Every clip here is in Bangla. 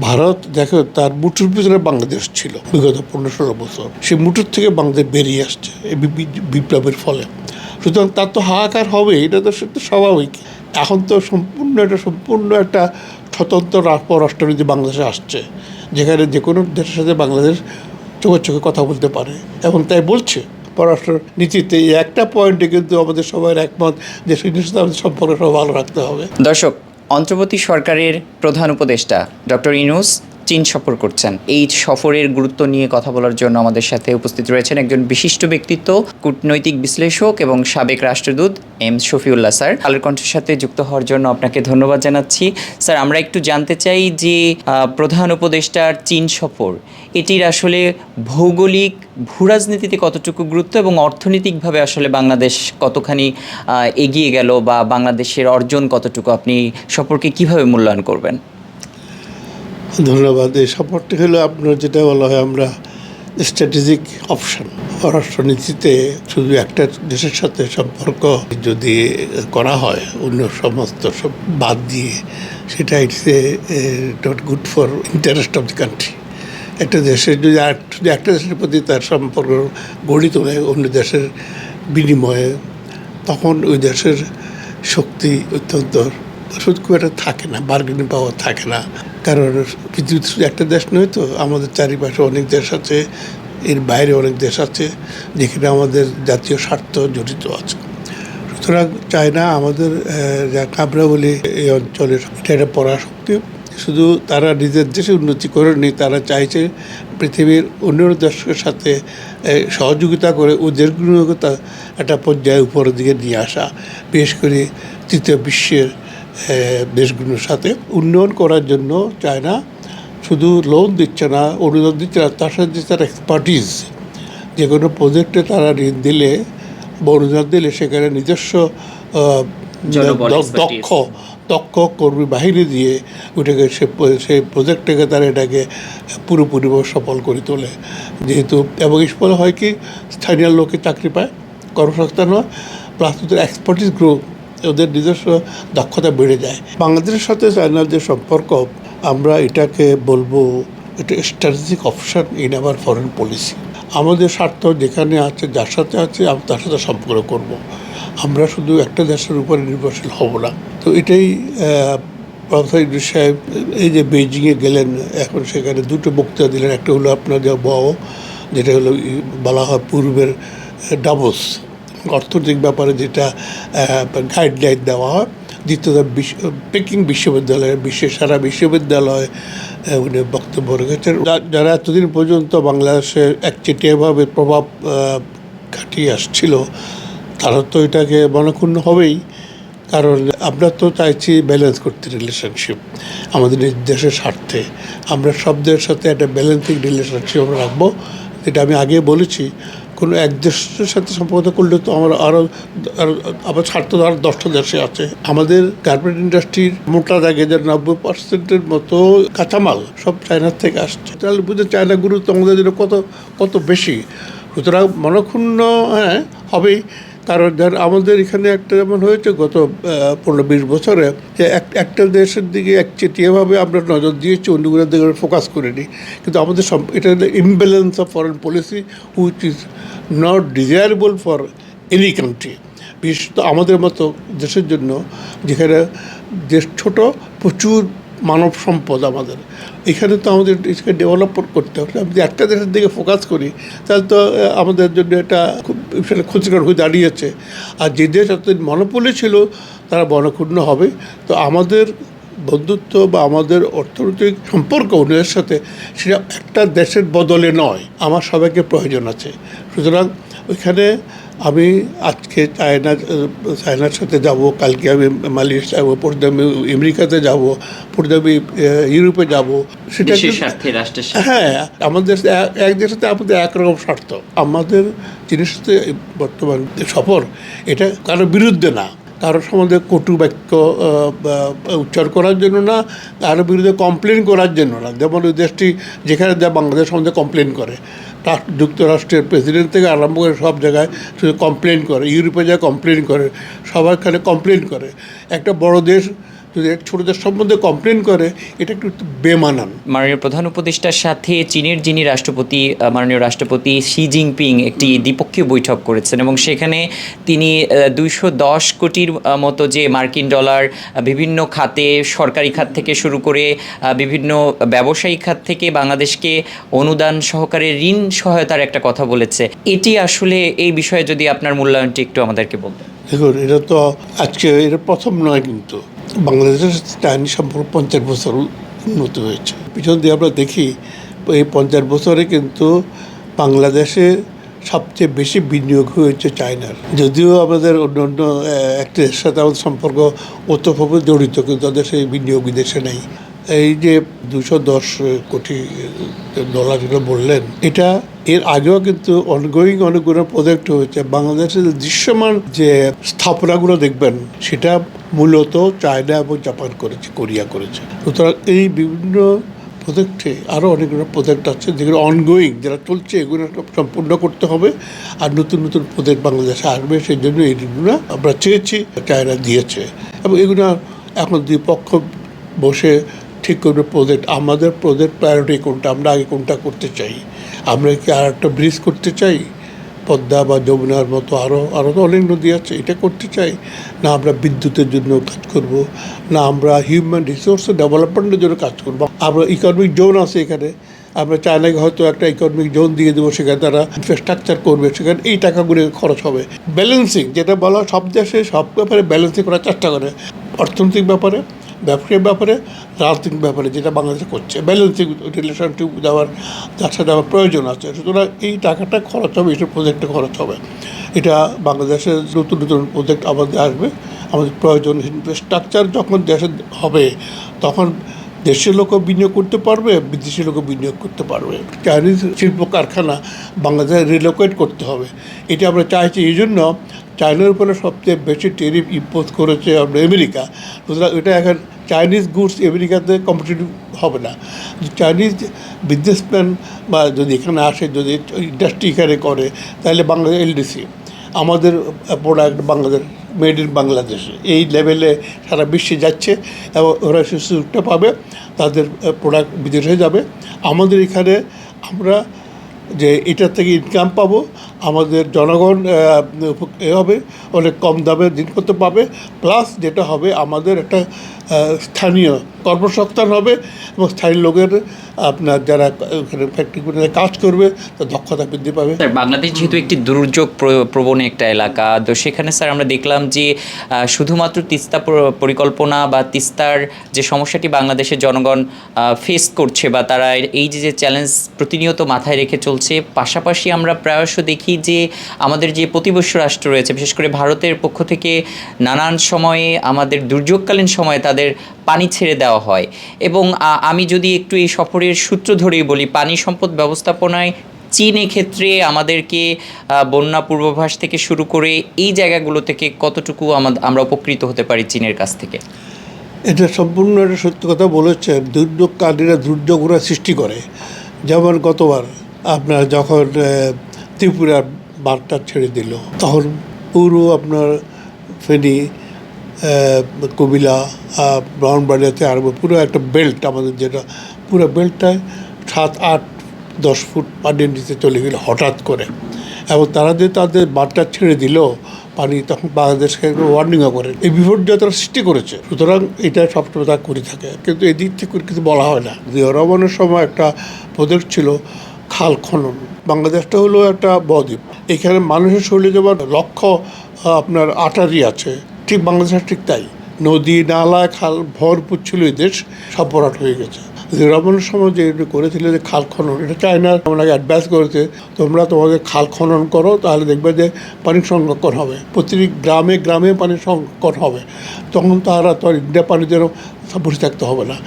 ভারত দেখো তার মুঠোর ভিতরে বাংলাদেশ ছিল বিগত 15-16 বছর, সেই মুঠোর থেকে বাংলাদেশ বেরিয়ে আসছে এই বিপ্লবের ফলে। সুতরাং তার তো হাহাকার হবে, এটা তো স্বাভাবিক। এখন তো সম্পূর্ণ একটা স্বতন্ত্র পররাষ্ট্রনীতি বাংলাদেশে আসছে, যেখানে যে কোনো দেশের সাথে বাংলাদেশ চোখে চোখে কথা বলতে পারে, এবং তাই বলছে পররাষ্ট্র নীতিতে। এই একটা পয়েন্টে কিন্তু আমাদের সবাই একমত যে সেই সাথে আমাদের সম্পর্ক সব ভালো রাখতে হবে। দর্শক, অন্তর্বর্তী সরকারের প্রধান উপদেষ্টা ডক্টর ইউনূস চীন সফর করছেন। এই সফরের গুরুত্ব নিয়ে কথা বলার জন্য আমাদের সাথে উপস্থিত রয়েছেন একজন বিশিষ্ট ব্যক্তিত্ব, কূটনৈতিক বিশ্লেষক এবং সাবেক রাষ্ট্রদূত এম শফিউল্লাহ স্যার। কালের কণ্ঠের সাথে যুক্ত হওয়ার জন্য আপনাকে ধন্যবাদ জানাচ্ছি। স্যার, আমরা একটু জানতে চাই যে প্রধান উপদেষ্টার চীন সফর, এটির আসলে ভৌগোলিক ভূরাজনীতিতে কতটুকু গুরুত্ব এবং অর্থনৈতিকভাবে আসলে বাংলাদেশ কতখানি এগিয়ে গেল বা বাংলাদেশের অর্জন কতটুকু, আপনি সফরকে কিভাবে মূল্যায়ন করবেন? ধন্যবাদ। এই সফরটি হলো আপনার যেটা বলা হয় আমরা স্ট্র্যাটেজিক অপশন। পররাষ্ট্রনীতিতে শুধু একটা দেশের সাথে সম্পর্ক যদি করা হয় অন্য সমস্ত সব বাদ দিয়ে, সেটা it's not good for interest of the country. একটা দেশের যদি একটা দেশের প্রতি তার সম্পর্ক গড়ে তোলে অন্য দেশের বিনিময়ে, তখন ওই দেশের শক্তি অত্যন্ত খুব একটা থাকে না, বার্গেনিং পাওয়ার থাকে না। কারণ পৃথিবীতে শুধু একটা দেশ নয় তো, আমাদের চারিপাশে অনেক দেশ আছে, এর বাইরে অনেক দেশ আছে যেখানে আমাদের জাতীয় স্বার্থ জড়িত আছে। সুতরাং চায়না আমাদের, আমরা বলি এই অঞ্চলের এটা একটা পরাশক্তি। শুধু তারা নিজের দেশে উন্নতি করেনি, তারা চাইছে পৃথিবীর অন্য দেশের সাথে সহযোগিতা করে ও দেশগুলোকে একটা পর্যায়ে উপরের দিকে নিয়ে আসা, বিশেষ করে তৃতীয় বিশ্বের দেশগুলোর সাথে উন্নয়ন করার জন্য চায়না শুধু লোন দিচ্ছে না, অনুদান দিচ্ছে না, তার সাথে তার এক্সপার্টিস। যে কোনো প্রজেক্টে তারা ঋণ দিলে বা অনুদান দিলে সেখানে নিজস্ব দক্ষ কর্মী বাহিনী দিয়ে ওটাকে সেই প্রজেক্টটাকে তারা এটাকে পুরোপুরি সফল করে তোলে। যেহেতু এবং এর ফলে হয় কি, স্থানীয় লোকে চাকরি পায়, কর্মসংস্থান হয়, প্লাস ওদের এক্সপার্টিস গ্রো, ওদের নিজস্ব দক্ষতা বেড়ে যায়। বাংলাদেশের সাথে চায়নার যে সম্পর্ক, আমরা এটাকে বলবো এটা strategic option in our foreign policy. আমাদের স্বার্থ যেখানে আছে, যার সাথে আছে, আমরা তার সাথে সম্পর্ক করব। আমরা শুধু একটা দেশের উপরে নির্ভরশীল হব না। তো এটাই প্রফেসর ইউনূস সাহেব এই যে বেইজিংয়ে গেলেন, এখন সেখানে দুটো বক্তৃতা দিলেন। একটা হলো আপনার যেটা হলো বলা হয় পূর্বের ডাভোস, অর্থনৈতিক ব্যাপারে যেটা গাইডলাইন দেওয়া হয়। দ্বিতীয়ত পেকিং বিশ্ববিদ্যালয়ে, সারা বিশ্ববিদ্যালয়ে উনি বক্তব্য রেখেছেন। যারা এতদিন পর্যন্ত বাংলাদেশে একচেটিয়াভাবে প্রভাব কাটিয়ে আসছিল, তারা তো এটাকে মনক্ষুণ্ণ হবেই। কারণ আমরা তো চাইছি ব্যালেন্স করতে রিলেশনশিপ আমাদের দেশের স্বার্থে। আমরা সব দেশের সাথে একটা ব্যালেন্সিং রিলেশনশিপ আমরা রাখবো, যেটা আমি আগে বলেছি। কোনো এক দেশের সাথে সম্পর্ক করলে তো আমরা আবার স্বার্থ আর 10টা দেশে আছে। আমাদের গার্মেন্ট ইন্ডাস্ট্রির মোটা দাগে যে 90% মতো কাঁচামাল সব চায়নার থেকে আসছে। তাহলে বুঝে চায়না গুরুত্ব আমাদের জন্য কত বেশি। সুতরাং মনক্ষুণ্ণ হবেই। কারণ আমাদের এখানে একটা যেমন হয়েছে গত 15-20 বছরে, যে একটা দেশের দিকে একচেটিয়াভাবে আমরা নজর দিয়েছি, অন্যগুলোর দিকে ফোকাস করিনি। কিন্তু আমাদের এটা imbalance of foreign policy which is not desirable for any country, বিশেষত আমাদের মতো দেশের জন্য, যেখানে দেশ ছোট, প্রচুর মানব সম্পদ আমাদের। এখানে তো আমাদের এটাকে ডেভেলপ করতে হবে। আমি যদি একটা দেশের দিকে ফোকাস করি, তাহলে তো আমাদের জন্য এটা খুব ক্ষতিকর হয়ে দাঁড়িয়েছে। আর যে দেশ এতদিন মনোপলি ছিল, তারা মনক্ষুণ্ণ হবে। তো আমাদের বন্ধুত্ব বা আমাদের অর্থনৈতিক সম্পর্ক অন্যের সাথে, সেটা একটা দেশের বদলে নয়, আমার সবাইকে প্রয়োজন আছে। সুতরাং ওইখানে আমি আজকে চায়নার সাথে যাব, কালকে আমি মালয়েশিয়া যাব, পরদিন আমি আমেরিকাতে যাব, পরদিন আমি ইউরোপে যাব। সেটা হ্যাঁ, আমাদের এক দেশের সাথে আমাদের একরকম স্বার্থ। আমাদের চীনের সাথে বর্তমান সফর, এটা কারোর বিরুদ্ধে না, কারোর সম্বন্ধে কটু বাক্য উচ্চার করার জন্য না, কারোর বিরুদ্ধে কমপ্লেন করার জন্য না। যেমন ওই দেশটি যেখানে যা বাংলাদেশ সম্বন্ধে কমপ্লেন করে, যুক্তরাষ্ট্রের প্রেসিডেন্ট থেকে আরম্ভ করে সব জায়গায় শুধু কমপ্লেন করে, ইউরোপে যা কমপ্লেন করে, সবাইখানে কমপ্লেন করে। একটা বড় দেশ যদি এক ছোটো দেশ সম্বন্ধে কমপ্লেন করে, এটা একটু বেমানান। মাননীয় প্রধান উপদেষ্টার সাথে চীনের যিনি রাষ্ট্রপতি মাননীয় রাষ্ট্রপতি শি জিনপিং একটি দ্বিপক্ষীয় বৈঠক করেছেন এবং সেখানে তিনি 210 কোটির মতো যে মার্কিন ডলার বিভিন্ন খাতে, সরকারি খাত থেকে শুরু করে বিভিন্ন ব্যবসায়িক খাত থেকে বাংলাদেশকে অনুদান সহকারে ঋণ সহায়তার একটা কথা বলেছে। এটি আসলে এই বিষয়ে যদি আপনার মূল্যায়নটি একটু আমাদেরকে বলতেন। দেখুন, এটা তো আজকে এটা প্রথম নয়, কিন্তু বাংলাদেশের চাইনিজ সম্পর্ক 50 বছর উন্নতি হয়েছে। পিছন দিয়ে আমরা দেখি এই 50 বছরে কিন্তু বাংলাদেশে সবচেয়ে বেশি বিনিয়োগ হয়েছে চায়নার। যদিও আমাদের অন্য অন্য একটা দেশের সাথে আমাদের সম্পর্ক ওতভাবে জড়িত, কিন্তু তাদের সেই বিনিয়োগ বিদেশে নেই। এই যে 210 কোটি ডলার যেটা বললেন, এটা এর আগেও কিন্তু অনগোয়িং অনেকগুলো প্রজেক্ট হয়েছে। বাংলাদেশের দৃশ্যমান যে স্থাপনাগুলো দেখবেন, সেটা মূলত চায়না এবং জাপান করেছে, কোরিয়া করেছে। সুতরাং এই বিভিন্ন প্রজেক্টে আরও অনেকগুলো প্রজেক্ট আছে যেগুলো অনগোয়িং, যারা চলছে, এগুলো সম্পূর্ণ করতে হবে। আর নতুন নতুন প্রজেক্ট বাংলাদেশে আসবে, সেই জন্য এইগুলো আমরা চেয়েছি, চায়না দিয়েছে। এবং এগুলো এখন দুই পক্ষ বসে ঠিক করবে প্রজেক্ট, আমাদের প্রজেক্ট প্রায়োরিটি কোনটা, আমরা আগে কোনটা করতে চাই। আমরা কি আর একটা ব্রিজ করতে চাই, পদ্মা বা যমুনার মতো আরও তো অনেক নদী আছে, এটা করতে চাই, না আমরা বিদ্যুতের জন্য কাজ করব, না আমরা হিউম্যান রিসোর্স ডেভেলপমেন্টের জন্য কাজ করব। আমরা ইকোনমিক জোন আছে এখানে, আমরা চায়নাকে হয়তো একটা ইকোনমিক জোন দিয়ে দেবো, সেখানে তারা ইনফ্রাস্ট্রাকচার করবে, সেখানে এই টাকাগুলো খরচ হবে। ব্যালেন্সিং, যেটা বলা সব দেশে সব ব্যাপারে ব্যালেন্সিং করার চেষ্টা করে, অর্থনৈতিক ব্যাপারে, ব্যবসায়িক ব্যাপারে, রাজনৈতিক ব্যাপারে, যেটা বাংলাদেশে করছে। ব্যালেন্সিং রিলেশনশিপ দেওয়ার যার সাথে আমার প্রয়োজন আছে। সুতরাং এই টাকাটা খরচ হবে, এইসব প্রজেক্টে খরচ হবে। এটা বাংলাদেশের নতুন নতুন প্রজেক্ট আমাদের আসবে, আমাদের প্রয়োজন। ইনফ্রাস্ট্রাকচার যখন দেশে হবে, তখন দেশের লোকও বিনিয়োগ করতে পারবে, বিদেশি লোকও বিনিয়োগ করতে পারবে। চাইনিজ শিল্প কারখানা বাংলাদেশে রিলোকেট করতে হবে, এটা আমরা চাইছি। এই জন্য চায়নার উপরে সবচেয়ে বেশি ট্যারিফ ইম্পোজ করেছে আমরা আমেরিকা। সুতরাং এটা এখন চাইনিজ গুডস আমেরিকাতে কম্পিটিটিভ হবে না। চাইনিজ বিজনেসম্যান বা যদি এখানে আসে, যদি ইন্ডাস্ট্রি এখানে করে, তাহলে বাংলাদেশ এলডিসি, আমাদের product Bangladesh, made in Bangladesh, এই লেভেলে সারা বিশ্বে যাচ্ছে এবং ওরা সে সুযোগটা পাবে, তাদের প্রোডাক্ট বিদেশে যাবে। আমাদের এখানে আমরা যে এটার থেকে ইনকাম পাবো, আমাদের জনগণ এ হবে, অনেক কম দামে জিনিসপত্র পাবে, প্লাস যেটা হবে আমাদের একটা স্থানীয় কর্মসংস্থান হবে এবং স্থানীয় লোকের আপনার যারা ওখানে ফ্যাক্টরিগুলোতে কাজ করবে তার দক্ষতা বৃদ্ধি পাবে। স্যার, বাংলাদেশ যেহেতু একটি দুর্যোগ প্রবণ একটা এলাকা, তো সেখানে স্যার আমরা দেখলাম যে শুধুমাত্র তিস্তা পরিকল্পনা বা তিস্তার যে সমস্যাটি বাংলাদেশের জনগণ ফেস করছে বা তারা এই যে চ্যালেঞ্জ প্রতিনিয়ত মাথায় রেখে চলছে, পাশাপাশি আমরা প্রায়শ দেখি যে আমাদের যে প্রতিবেশী রাষ্ট্র রয়েছে, বিশেষ করে ভারতের পক্ষ থেকে নানান সময়ে আমাদের দুর্যোগকালীন সময়ে তাদের পানি ছেড়ে দেওয়া হয়। এবং আমি যদি একটু এই সফরের সূত্র ধরেই বলি, পানি সম্পদ ব্যবস্থাপনায় চীন ক্ষেত্রে আমাদেরকে বন্যা পূর্বাভাস থেকে শুরু করে এই জায়গাগুলো থেকে কতটুকু আমরা উপকৃত হতে পারি চীনের কাছ থেকে? এটা সম্পূর্ণ একটা সত্য কথা বলেছেন। দুর্যোগকালীরা দুর্যোগরা সৃষ্টি করে। যেমন গতবার আপনার যখন ত্রিপুরার বাঁধটা ছেড়ে দিল, তখন পুরো আপনার ফেনী, কুমিল্লা, ব্রাহ্মণবাড়িয়াতে আরম্ভ পুরো একটা বেল্ট, আমাদের যেটা পুরো বেল্টটায় 7, 8, 10 ফুট পানির নিচে চলে গেল হঠাৎ করে। এবং তারা যে তাদের বাঁধটা ছেড়ে দিল, পানি তখন বাংলাদেশকে ওয়ার্নিংও করে, এই বিপর্যয় তারা সৃষ্টি করেছে। সুতরাং এটা সবসময় তারা করে থাকে, কিন্তু এদিক থেকে কিছু বলা হয় না। জিয়া রহমানের সময় একটা প্রজেক্ট ছিল খাল খনন। বাংলাদেশটা হলো একটা বদ্বীপ, এখানে মানুষের শরীরে যেমন লক্ষ্য আপনার আটারি আছে, ঠিক বাংলাদেশের ঠিক তাই। নদী নালা খাল ভরপুর ছিল, এই দেশ সব ভরাট হয়ে গেছে। রহমানের সময় যে করেছিল যে খাল খনন, এটা চায়না আপনাকে অ্যাডভাইস করেছে, তোমরা তোমাদের খাল খনন করো, তাহলে দেখবে যে পানির সংরক্ষণ হবে, প্রতিটি গ্রামে গ্রামে পানির সংরক্ষণ হবে। তখন তারা তো ইন্ডিয়া পানি যেন বসে থাকতে হবে না।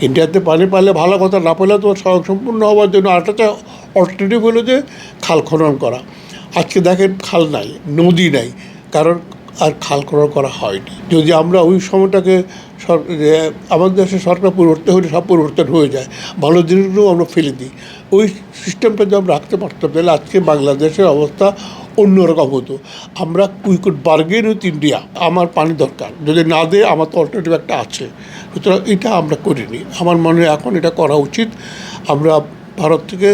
ইন্ডিয়াতে পানি পাইলে ভালো কথা, না পেলে তো সম্পূর্ণ হওয়ার জন্য আরেকটা অল্টারনেটিভ হলো যে খাল খনন করা। আজকে দেখেন খাল নাই, নদী নাই, কারণ আর খাল খনন করা হয়নি। যদি আমরা ওই সময়টাকে আমাদের দেশে সরকার পরিবর্তন হলে সব পরিবর্তন হয়ে যায়, ভালো জিনিসগুলো আমরা ফেলে দিই, ওই সিস্টেমটা যদি আমরা রাখতে পারতাম, তাহলে আজকে বাংলাদেশের অবস্থা অন্যরকম হতো। আমরা we could bargain with India, আমার পানি দরকার, যদি না দেয় আমার তো অল্টারনেটিভ একটা আছে। সুতরাং এটা আমরা করিনি। আমার মনে হয় এখন এটা করা উচিত। আমরা ভারত থেকে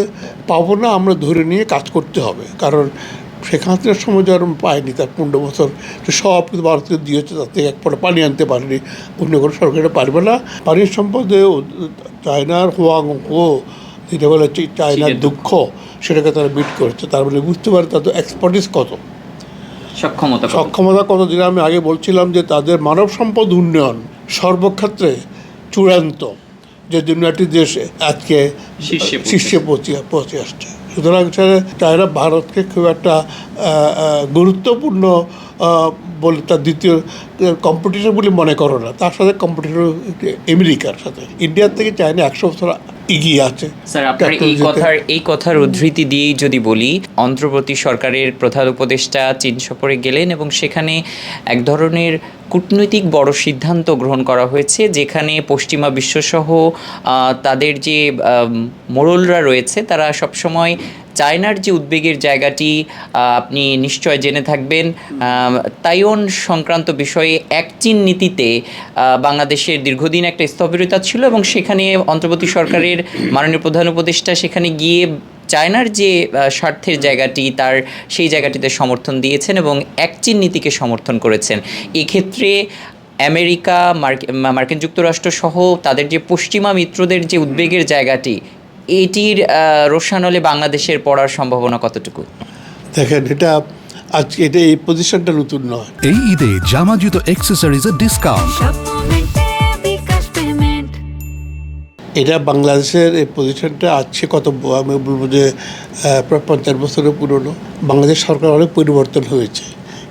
পাবো না, আমরা ধরে নিয়ে কাজ করতে হবে। কারণ শেখ হাসিনার সময় যারা পায়নি, তার 15 বছর তো সব কিছু ভারতকে দিয়েছে, তার থেকে এক ফোঁটা পানি আনতে পারেনি। অন্য কোনো সরকারে পারবে না। পানির সম্পদে চায়নার হোয়াং হো, যেটা বলে চায়নার দুঃখ, সেটাকে তারা বিট করেছে। তার মানে বুঝতে পারে তাদের এক্সপার্টিস কত, সক্ষমতা কত। যেটা আমি আগে বলছিলাম যে তাদের মানব সম্পদ উন্নয়ন সর্বক্ষেত্রে চূড়ান্ত, যে জন্য একটি দেশ আজকে শীর্ষে পৌঁছে আসছে। সুতরাং চায়না ভারতকে খুব একটা গুরুত্বপূর্ণ বলে তার দ্বিতীয় কম্পিটিটর বলে মনে করো না। তার সাথে কম্পিটিটর আমেরিকার সাথে। ইন্ডিয়ার থেকে চায়না 100 বছর এগিয়ে আছে। স্যার, আপনার এই কথার উদ্ধৃতি দিয়েই যদি বলি, অন্তর্বর্তী সরকারের প্রধান উপদেষ্টা চীন সফরে গেলেন এবং সেখানে এক ধরনের কূটনৈতিক বড় সিদ্ধান্ত গ্রহণ করা হয়েছে, যেখানে পশ্চিমা বিশ্বসহ তাদের যে মোড়লরা রয়েছে তারা সবসময় চায়নার যে উদ্বেগের জায়গাটি আপনি নিশ্চয় জেনে থাকবেন, তাইওয়ান সংক্রান্ত বিষয়ে এক চীন নীতিতে বাংলাদেশের দীর্ঘদিন একটা স্থবিরতা ছিল এবং সেখানে অন্তর্বর্তী সরকারের মাননীয় প্রধান উপদেষ্টা সেখানে গিয়ে চায়নার যে স্বার্থের জায়গাটি তার সেই জায়গাটিতে সমর্থন দিয়েছেন এবং এক চীন নীতিকে সমর্থন করেছেন। এক্ষেত্রে আমেরিকা, মার্কিন যুক্তরাষ্ট্র সহ তাদের যে পশ্চিমা মিত্রদের যে উদ্বেগের জায়গাটি, এটির রোশানলে বাংলাদেশের পড়ার সম্ভাবনা কতটুকু? দেখেন, এটা আজকে এটা এই পজিশনটা নতুন নয়। এই ঈদে জামা জুতো অ্যাক্সেসরিজের ডিসকাউন্ট। এটা বাংলাদেশের এই পজিশনটা আছে কত, আমি বলবো যে প্রায় 50 বছরের পুরনো। বাংলাদেশ সরকার অনেক পরিবর্তন হয়েছে,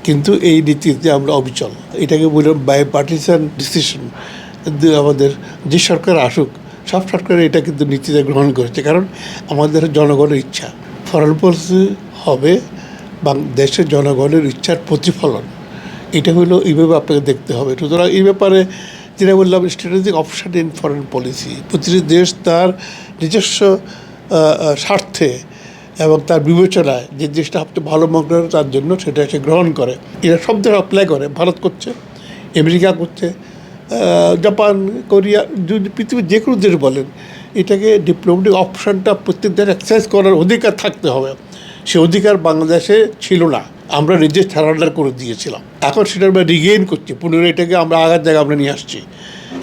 কিন্তু এই নীতিতে আমরা অবিচল। এটাকে বললাম বাই পার্টিসান ডিসিশন। আমাদের যে সরকার আসুক, সব সরকার এটা কিন্তু নীতিতে গ্রহণ করেছে, কারণ আমাদের জনগণের ইচ্ছা। ফরেন পলিসি হবে দেশের জনগণের ইচ্ছার প্রতিফলন। এটা হলো এইভাবে আপনাকে দেখতে হবে। সুতরাং এই ব্যাপারে যেটা বললাম, strategic option in foreign policy, প্রতিটি দেশ তার নিজস্ব স্বার্থে এবং তার বিবেচনায় যে দেশটা সবচেয়ে ভালো মনে করে তার জন্য সেটা সে গ্রহণ করে। এরা সব দেশ অ্যাপ্লাই করে। ভারত করছে, আমেরিকা করছে, জাপান, কোরিয়া, যদি পৃথিবীর যে কোনো দেশ বলেন, এটাকে ডিপ্লোমেটিক অপশানটা প্রত্যেক দেশ এক্সারসাইজ করার অধিকার থাকতে হবে। সে অধিকার বাংলাদেশে ছিল না, আমরা নিজে সারেন্ডার করে দিয়েছিলাম। এখন সেটা আমরা রিগেইন করছি, পুনরায় এটাকে আমরা আগার জায়গায় আমরা নিয়ে আসছি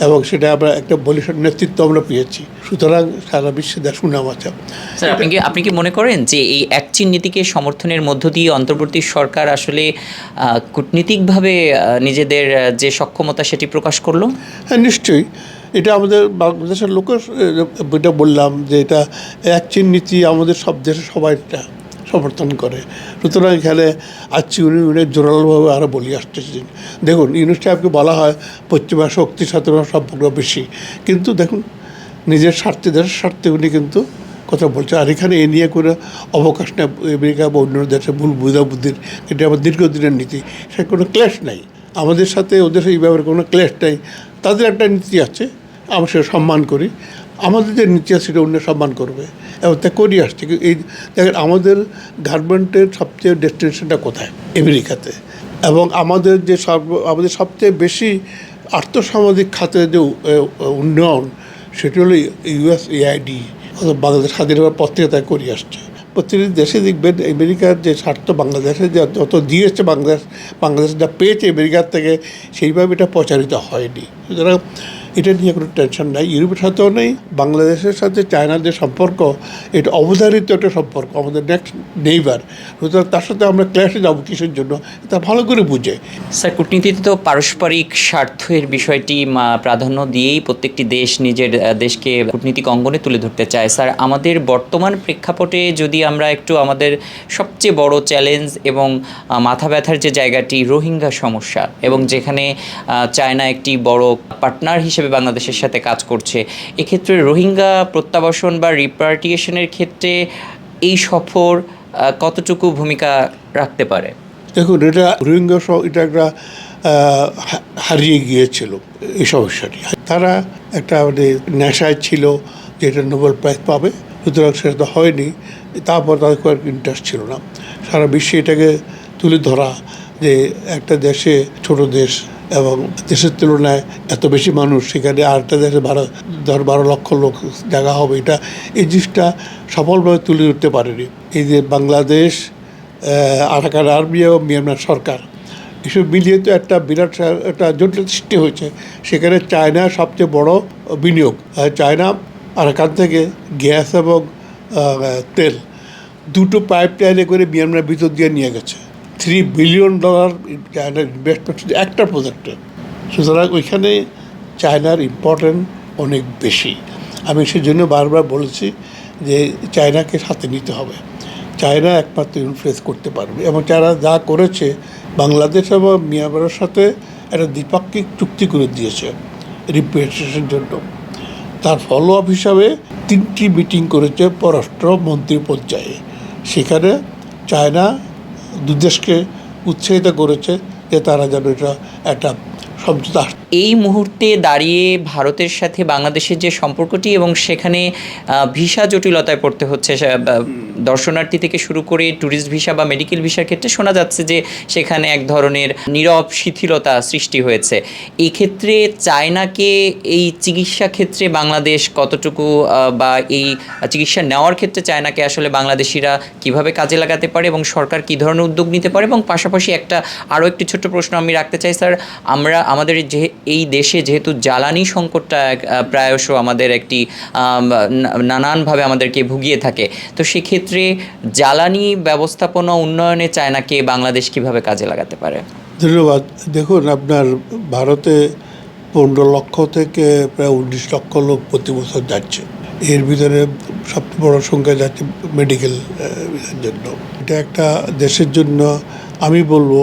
এবং সেটা আমরা একটা বলিষ্ঠ নেতৃত্ব আমরা পেয়েছি। সুতরাং সারা বিশ্বে দেশ সুনাম আছে। স্যার, আপনি কি মনে করেন যে এই এক চীন নীতিকে সমর্থনের মধ্য দিয়ে অন্তর্বর্তী সরকার আসলে কূটনীতিকভাবে নিজেদের যে সক্ষমতা সেটি প্রকাশ করলো? হ্যাঁ, নিশ্চয়ই। এটা আমাদের বাংলাদেশের লোকের, এটা বললাম যে এটা এক চীন নীতি আমাদের সব দেশে সবাই এটা সমর্থন করে। সুতরাং এখানে আজকে উনি জোরালোভাবে আরও বলি আসতেছেন। দেখুন, ইউনুস সাহেবকে বলা হয় পশ্চিমা শক্তির সাথে সম্পর্ক বেশি, কিন্তু দেখুন নিজের স্বার্থে, দেশের স্বার্থে উনি কিন্তু কথা বলছে। আর এখানে এ নিয়ে করে অবকাশ নেই আমেরিকা বা অন্য দেশে ভুল বুঝাবুদ্ধির। এটা আমার দীর্ঘদিনের নীতি, সে কোনো ক্লেশ নাই আমাদের সাথে, ওদের এই ব্যাপারে কোনো ক্লেশ নেই। তাদের একটা নীতি আছে, আমরা সেটা সম্মান করি। আমাদের যে নীতি আছে সেটা অন্য সম্মান করবে এবং তা করিয়ে আসছে। এই দেখেন, আমাদের গার্মেন্টের সবচেয়ে ডেস্টিনেশনটা কোথায়? আমেরিকাতে। এবং আমাদের যে আমাদের সবচেয়ে বেশি আর্থসামাজিক খাতে যে উন্নয়ন, সেটি হলো USAID। বাংলাদেশ স্বাধীন হওয়ার পর থেকে তাই করিয়ে আসছে। প্রতিটি দেশে দেখবেন আমেরিকার যে স্বার্থ বাংলাদেশে যত দিয়েছে, বাংলাদেশ যা পেয়েছে আমেরিকার থেকে, সেইভাবে এটা প্রচারিত হয়নি। সুতরাং এটা নিয়ে কোনো টেনশন নাই। ইউরোপের সাথেও নেই, বাংলাদেশের সাথে চায়নার যে সম্পর্ক, এটা অবধারিত একটা সম্পর্ক, আমাদের নেক্সট নেইবার। সুতরাং তার সাথে আমরা ক্লাসে যাবো কিসের জন্য, তা ভালো করে বুঝে। স্যার, কূটনীতিতে তো পারস্পরিক স্বার্থের বিষয়টি প্রাধান্য দিয়েই প্রত্যেকটি দেশ নিজের দেশকে কূটনীতিক অঙ্গনে তুলে ধরতে চায়। স্যার, আমাদের বর্তমান প্রেক্ষাপটে যদি আমরা একটু আমাদের সবচেয়ে বড় চ্যালেঞ্জ এবং মাথা ব্যথার যে জায়গাটি, রোহিঙ্গা সমস্যা, এবং যেখানে চায়না একটি বড় পার্টনার হিসেবে বাংলাদেশের সাথে কাজ করছে, এক্ষেত্রে রোহিঙ্গা প্রত্যাবাসন বা রিপার্টিয়েশনের ক্ষেত্রে এই সফর কতটুকু ভূমিকা রাখতে পারে? দেখুন, এটা রোহিঙ্গা এটা একটা হারিয়ে গিয়েছিল এই সমস্যাটি। তারা একটা মানে নেশায় ছিল যে এটা নোবেল প্রাইজ পাবে। সুতরাং সেটা তো হয়নি। তারপর তাদের খুব ইন্টারেস্ট ছিল না। সারা বিশ্বে এটাকে তুলে ধরা যে একটা দেশে, ছোট দেশ এবং দেশের তুলনায় এত বেশি মানুষ, সেখানে আরেকটা দেশে 12 লক্ষ লোক জায়গা হবে, এই জিনিসটা সফলভাবে তুলে ধরতে পারেনি। এই যে বাংলাদেশ, আরাকান আর্মি এবং মিয়ানমার সরকার, এসব মিলিয়ে তো একটা বিরাট একটা জটিল সৃষ্টি হয়েছে। সেখানে চায়না সবচেয়ে বড় বিনিয়োগ। চায়না আরাকান থেকে গ্যাস এবং তেল দুটো পাইপ লাইনে করে মিয়ানমারের ভিতর দিয়ে নিয়ে গেছে। $3 বিলিয়ন চায়নার ইনভেস্টমেন্ট শুধু একটা প্রজেক্টে। সুতরাং ওইখানে চায়নার ইম্পর্টেন্ট অনেক বেশি। আমি সেজন্য বারবার বলেছি যে চায়নাকে সাথে নিতে হবে। চায়না একমাত্র ইনফ্লুয়েন্স করতে পারবে, এবং চায়না যা করেছে বাংলাদেশ এবং মিয়ানমারের সাথে একটা দ্বিপাক্ষিক চুক্তি করে দিয়েছে রিপ্রেজেন্টেশনের জন্য। তার ফলো আপ হিসাবে 3টি মিটিং করেছে পররাষ্ট্রমন্ত্রী পর্যায়ে। সেখানে চায়না দুদেশকে উৎসাহিত করেছে যে তারা যেন এটা একটা সমঝোতা। এই মুহূর্তে দাঁড়িয়ে ভারতের সাথে বাংলাদেশের যে সম্পর্কটি, এবং সেখানে ভিসা জটিলতায় পড়তে হচ্ছে, দর্শনার্থী থেকে শুরু করে ট্যুরিস্ট ভিসা বা মেডিকেল ভিসার ক্ষেত্রে শোনা যাচ্ছে যে সেখানে এক ধরনের নীরব শিথিলতা সৃষ্টি হয়েছে। এই ক্ষেত্রে চায়নাকে এই চিকিৎসা ক্ষেত্রে বাংলাদেশ কতটুকু, বা এই চিকিৎসা নেওয়ার ক্ষেত্রে চায়নাকে আসলে বাংলাদেশিরা কিভাবে কাজে লাগাতে পারে, এবং সরকার কী ধরনের উদ্যোগ নিতে পারে? এবং পাশাপাশি আরও একটি ছোট্ট প্রশ্ন আমি রাখতে চাই স্যার, আমাদের এই দেশে যেহেতু জ্বালানি সংকটটা প্রায়শ আমাদের একটি নানানভাবে আমাদেরকে ভুগিয়ে থাকে, তো সেক্ষেত্রে জ্বালানি ব্যবস্থাপনা উন্নয়নে চায়নাকে বাংলাদেশ কিভাবে কাজে লাগাতে পারে? ধন্যবাদ। দেখুন, আপনার ভারতে 15 লক্ষ থেকে প্রায় 19 লক্ষ লোক প্রতি বছর যাচ্ছে। এর ভিতরে সবচেয়ে বড় সংখ্যা যাচ্ছে মেডিকেল জন্য। এটা একটা দেশের জন্য আমি বলবো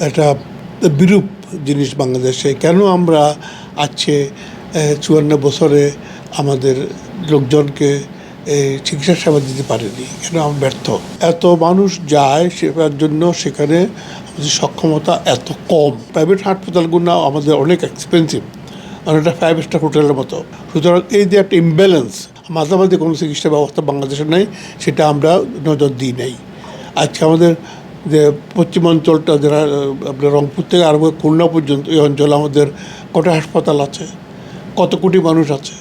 একটা বিরূপ জিনিস বাংলাদেশে। কেন আমরা আজকে 54 বছরে আমাদের লোকজনকে চিকিৎসা সেবা দিতে পারিনি? কেন আমরা ব্যর্থ? এত মানুষ যায় সেটার জন্য, সেখানে আমাদের সক্ষমতা এত কম। প্রাইভেট হাসপাতালগুলো আমাদের অনেক এক্সপেন্সিভ, অনেকটা 5 স্টার হোটেলের মতো। সুতরাং এই যে একটা ইমব্যালেন্স, মাঝামাঝি কোনো চিকিৎসা ব্যবস্থা বাংলাদেশে নেই, সেটা আমরা নজর দিই নাই। আজকে আমাদের যে পশ্চিমাঞ্চলটা, যারা আপনার রংপুর থেকে আরম্ভ করে খুলনা পর্যন্ত, এই অঞ্চলে আমাদের কটা হাসপাতাল আছে, কত কোটি মানুষ আছে,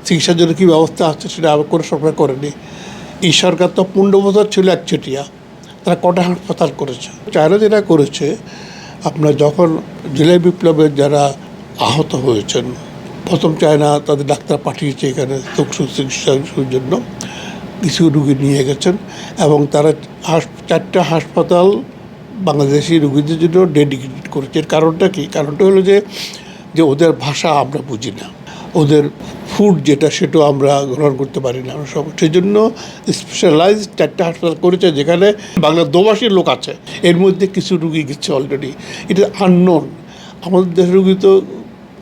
চিকিৎসার জন্য কী ব্যবস্থা আছে সেটা আবার করে সরকার করেনি। এই সরকার তো 15 বছর ছিল একচেটিয়া, তারা কটা হাসপাতাল করেছে। চায়না যেটা করেছে, আপনার যখন জুলাই বিপ্লবের যারা আহত হয়েছেন, প্রথম চায়না তাদের ডাক্তার পাঠিয়েছে এখানে চক্ষু চিকিৎসার জন্য, কিছু রুগী নিয়ে গেছেন, এবং তারা 4টা হাসপাতাল বাংলাদেশি রুগীদের জন্য ডেডিকেটেড করেছে। এর কারণটা কি? কারণটা হলো যে ওদের ভাষা আমরা বুঝি না, ওদের ফুড যেটা সেটাও আমরা গ্রহণ করতে পারি না আমরা সব। সেই জন্য স্পেশালাইজড 4টা হাসপাতাল করেছে, যেখানে বাংলা দোভাষী লোক আছে। এর মধ্যে কিছু রুগী গেছে অলরেডি, এটা আননোন। আমাদের দেশের রুগী তো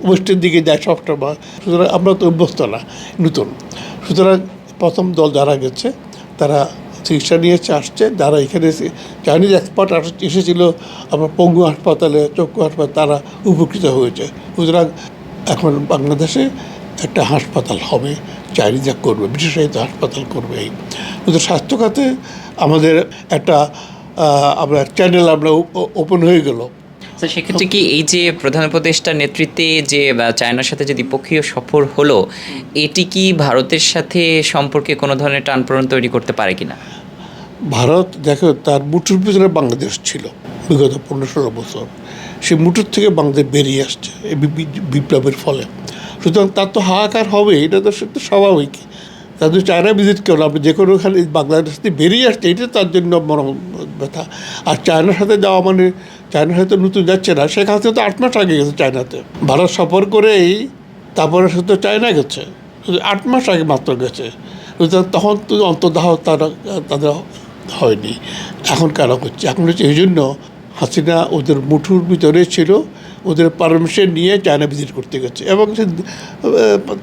ওয়েস্টের দিকে যায় সবসময়, সুতরাং আমরা তো অভ্যস্ত না, নতুন। সুতরাং প্রথম দল যারা গেছে তারা চিকিৎসা নিয়েছে, আসছে। যারা এখানে চাইনিজ এক্সপার্ট এসেছিল আমার পঙ্গু হাসপাতালে, চক্ষু হাসপাতাল, তারা উপকৃত হয়েছে। সুতরাং এখন বাংলাদেশে একটা হাসপাতাল হবে, চাইনিজরা করবে, বিশেষায়িত হাসপাতাল করবে। এই স্বাস্থ্য খাতে আমাদের একটা আমরা চ্যানেল আমরা ওপেন হয়ে গেল। তো সেক্ষেত্রে কি এই যে প্রধান উপদেষ্টার নেতৃত্বে যে চায়নার সাথে যে দ্বিপক্ষীয় সফর হলো, এটি কি ভারতের সাথে সম্পর্কে কোনো ধরনের টানপোড়েন তৈরি করতে পারে কিনা? ভারত দেখো, তার মুঠোর ভিতরে বাংলাদেশ ছিল বিগত 15-16 বছর। সে মুঠোর থেকে বাংলাদেশ বেরিয়ে আসছে এই বিপ্লবের ফলে। সুতরাং তার তো হাহাকার হবে, এটা তো স্বাভাবিক। তাদের চায়না ভিজিট করলো, আপনি যে কোনোখানে বাংলাদেশ থেকে বেরিয়ে আসছে, এটা তার জন্য বড় ব্যথা। আর চায়নার সাথে যাওয়া মানে, চায়নার সাথে নতুন যাচ্ছে না, সেখান থেকে তো 8 মাস আগে গেছে চায়নাতে। ভারত সফর করেই তারপরে সাথে চায়না গেছে, 8 মাস আগে মাত্র গেছে। তখন তো অন্তর্দাহ তাদের হয়নি। এখন কেন হচ্ছে? এখন হচ্ছে এই জন্য হাসিনা ওদের মুঠোর ভিতরে ছিল, ওদের পারমিশন নিয়ে চায়না ভিজিট করতে গেছে, এবং সে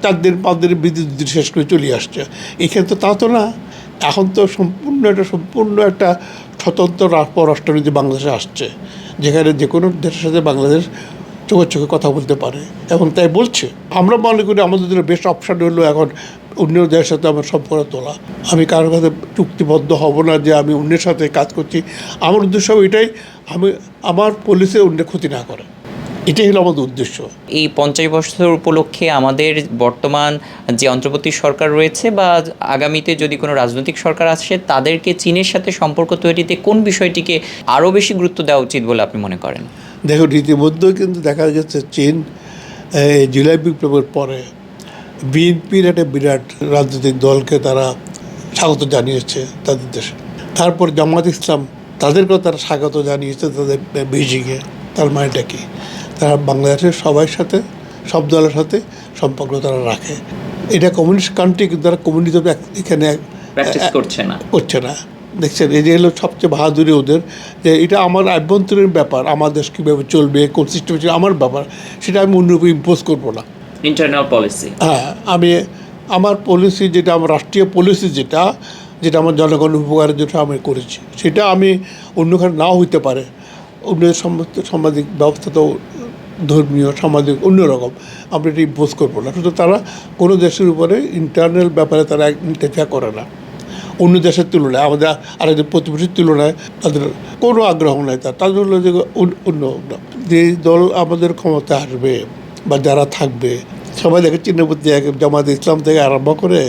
4 দিন 5 দিনের ভিজিট শেষ করে চলে আসছে। এখানে তো তা তো না। এখন তো সম্পূর্ণ একটা স্বতন্ত্র পররাষ্ট্রনীতি বাংলাদেশে আসছে, যেখানে যে কোনো দেশের সাথে বাংলাদেশ চোখে চোখে কথা বলতে পারে, এবং তাই বলছে। আমরা মনে করি আমাদের জন্য বেস্ট অপশান হলো এখন অন্য দেশের সাথে আমার সম্পর্ক তোলা। আমি কারোর কাছে চুক্তিবদ্ধ হব না যে আমি অন্যের সাথে কাজ করছি। আমার উদ্দেশ্য এটাই, আমার পলিসি অন্যের ক্ষতি না করে, এটাই হলো আমাদের উদ্দেশ্য। এই 50 বছর উপলক্ষে আমাদের বর্তমান যে অন্তর্বর্তী সরকার রয়েছে বা আগামীতে যদি কোনো রাজনৈতিক সরকার আসে, তাদেরকে চীনের সাথে সম্পর্ক তৈরিতে কোন বিষয়টিকে আরও বেশি গুরুত্ব দেওয়া উচিত বলে আপনি মনে করেন? দেখো, ইতিমধ্যেই কিন্তু দেখা যাচ্ছে চীন জুলাই বিপ্লবের পরে বিএনপির একটা বিরাট রাজনৈতিক দলকে তারা স্বাগত জানিয়েছে তাদের দেশে। তারপর জামাত ইসলাম, তাদেরকেও তারা স্বাগত জানিয়েছে তাদের বেইজিংয়ে। তার মানেটা কি? তারা বাংলাদেশের সবার সাথে, সব দলের সাথে সম্পর্ক তারা রাখে। এটা কমিউনিস্ট কান্ট্রি, কিন্তু তারা কমিউনিজম এখানে প্র্যাকটিস করছে না। দেখছেন, এই যে হলো সবচেয়ে বাহাদুরি ওদের, যে এটা আমার আভ্যন্তরীণ ব্যাপার, আমার দেশ কীভাবে চলবে, কনসিস্টেন্সি আমার ব্যাপার, সেটা আমি অন্য উপর ইম্পোজ করবো না। ইন্টারনাল পলিসি, হ্যাঁ, আমি আমার পলিসি যেটা, আমার রাষ্ট্রীয় পলিসি যেটা আমার জনগণের উপকারের জন্য আমি করেছি, সেটা আমি অন্যখানে নাও হইতে পারে। অন্য সামাজিক ব্যবস্থা তো ধর্মীয়, সামাজিক অন্যরকম, আমরা এটা ইম্পোজ করবো না। শুধু তারা কোনো দেশের উপরে ইন্টারনাল ব্যাপারে তারা ইন্টারফেয়ার করে না। অন্য দেশের তুলনায়, আমাদের আরেকজন প্রতিবেশীর তুলনায় তাদের কোনো আগ্রহ নেই। তাদের হলো যে অন্য যে দল আমাদের ক্ষমতা আসবে বা যারা থাকবে, সবাই দেখে চিহ্নপতি, জামাত ইসলাম থেকে আরম্ভ করে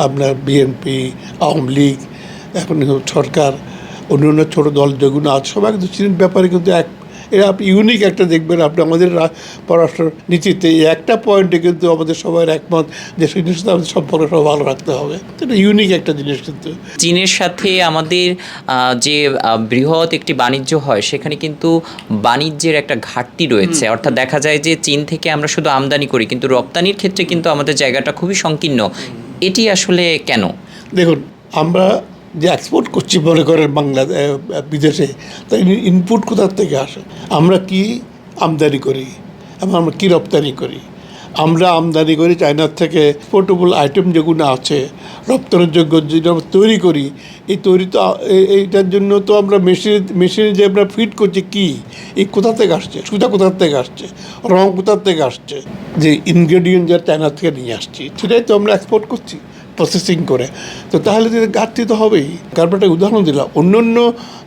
আপনার বিএনপি, আওয়ামী লীগ, এখন সরকার, অন্য ছোটো দল যেগুলো আছে, সবাই কিন্তু চীনের ব্যাপারে কিন্তু এরা আপনি ইউনিক একটা দেখবেন। আপনি আমাদের পররাষ্ট্র নীতিতে এই একটা পয়েন্টে কিন্তু আমাদের সবাই একমত যে সেই জিনিসটা আমাদের সম্পর্ক সব ভালো রাখতে হবে। এটা ইউনিক একটা জিনিস। কিন্তু চীনের সাথে আমাদের যে বৃহৎ একটি বাণিজ্য হয়, সেখানে কিন্তু বাণিজ্যের একটা ঘাটতি রয়েছে। অর্থাৎ দেখা যায় যে চীন থেকে আমরা শুধু আমদানি করি, কিন্তু রপ্তানির ক্ষেত্রে কিন্তু আমাদের জায়গাটা খুবই সংকীর্ণ। এটি আসলে কেন? দেখুন, আমরা যে এক্সপোর্ট করছি মনে করেন বিদেশে, তাই ইনপুট কোথার থেকে আসে? আমরা কি আমদানি করি এবং আমরা কী রপ্তানি করি? আমরা আমদানি করি চায়নার থেকে এক্সপোর্টেবল আইটেম যেগুলো আছে, রপ্তানির যোগ্য যেটা তৈরি করি, এই তৈরি তো এইটার জন্য তো আমরা মেশিনে যে আমরা ফিট করছি, কি এই কোথা থেকে আসছে? সুতা কোথার থেকে আসছে? রং কোথার থেকে আসছে? যে ইনগ্রেডিয়েন্ট যা চায়না থেকে নিয়ে আসছি, সেটাই তো আমরা এক্সপোর্ট করছি প্রসেসিং করে। তো তাহলে যে ঘাটতি তো হবেই। কারণটা উদাহরণ দিলাম, অন্য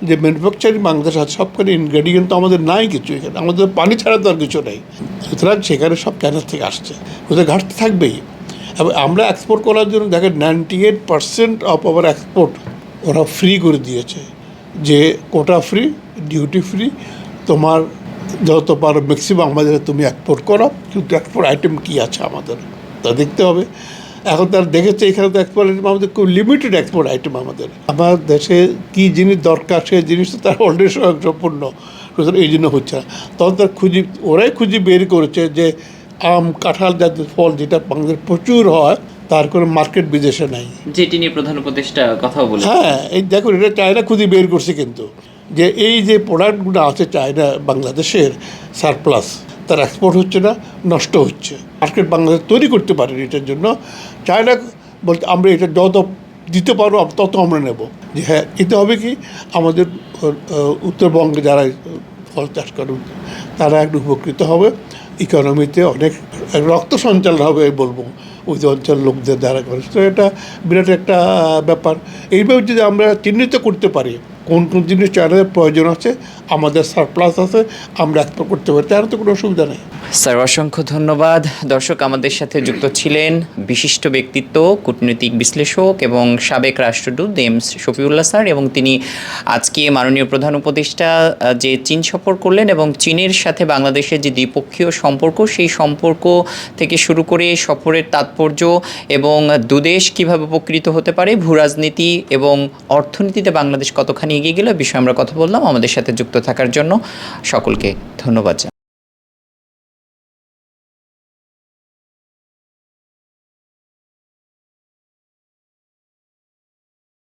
যে ম্যানুফ্যাকচারিং বাংলাদেশ আছে, সবখানে ইনগ্রেডিয়েন্ট তো আমাদের নাই কিছু, এখানে আমাদের পানি ছাড়া তো আর কিছু নেই। সুতরাং সেখানে সব চায়নার থেকে আসছে, ওদের ঘাটতি থাকবেই। এবং আমরা এক্সপোর্ট করার জন্য দেখেন 98% অফ আওয়ার এক্সপোর্ট ওরা ফ্রি করে দিয়েছে, যে কোটা ফ্রি, ডিউটি ফ্রি, তোমার যত পারো ম্যাক্সিমাম আমাদের তুমি এক্সপোর্ট করো, কিন্তু এক্সপোর্ট আইটেম কী আছে আমাদের তা দেখতে হবে। এখন তারা দেখেছে এখানে তো এক্সপোর্ট আইটেম আমাদের খুব লিমিটেড এক্সপোর্ট আইটেম। আমার দেশে কী জিনিস দরকার, সেই জিনিসটা তার অলরেডি সম্পূর্ণ, সুতরাং এই জন্য হচ্ছে না। তখন তার ওরাই খুঁজি বের করেছে যে আম, কাঁঠাল জাতীয় ফল যেটা বাংলাদেশ প্রচুর হয়, তার কোনো মার্কেট বিদেশে নাই, যেটি নিয়ে প্রধান উপদেষ্টা কথাও বলে। হ্যাঁ, এই দেখুন, এটা চায়না খুঁজি বের করছে, কিন্তু যে এই যে প্রোডাক্টগুলো আছে চায়না বাংলাদেশের সারপ্লাস, তার এক্সপোর্ট হচ্ছে না, নষ্ট হচ্ছে। মার্কেট বাংলাদেশ তৈরি করতে পারেনি, এটার জন্য চায়না বলতে আমরা এটা যত দিতে পারবো তত আমরা নেব। যে হ্যাঁ, এতে হবে কি, আমাদের উত্তরবঙ্গে যারা ফল চাষ করে তারা একটু উপকৃত হবে, ইকোনমিতে অনেক রক্ত সঞ্চালন হবে বলবো ওই যে অঞ্চল লোকদের দ্বারা করে। তো এটা বিরাট একটা ব্যাপার। এইভাবে যদি আমরা চিহ্নিত করতে পারি কোন কোন জিনিস চায়নাদের প্রয়োজন আছে, আমাদের সারপ্লাস আছে, আমরা এক্সপোর্ট করতে পারি, তার তো কোনো অসুবিধা নেই। স্যার, অসংখ্য ধন্যবাদ। দর্শক, আমাদের সাথে যুক্ত ছিলেন বিশিষ্ট ব্যক্তিত্ব, কূটনৈতিক বিশ্লেষক এবং সাবেক রাষ্ট্রদূত এম শফিউল্লাহ স্যার, এবং তিনি আজকে মাননীয় প্রধান উপদেষ্টা যে চীন সফর করলেন এবং চীনের সাথে বাংলাদেশের যে দ্বিপক্ষীয় সম্পর্ক, সেই সম্পর্ক থেকে শুরু করে সফরের তাৎপর্য এবং দুদেশ কীভাবে উপকৃত হতে পারে, ভূরাজনীতি এবং অর্থনীতিতে বাংলাদেশ কতখানি এগিয়ে গেল, বিষয়ে আমরা কথা বললাম। আমাদের সাথে যুক্ত থাকার জন্য সকলকে ধন্যবাদ।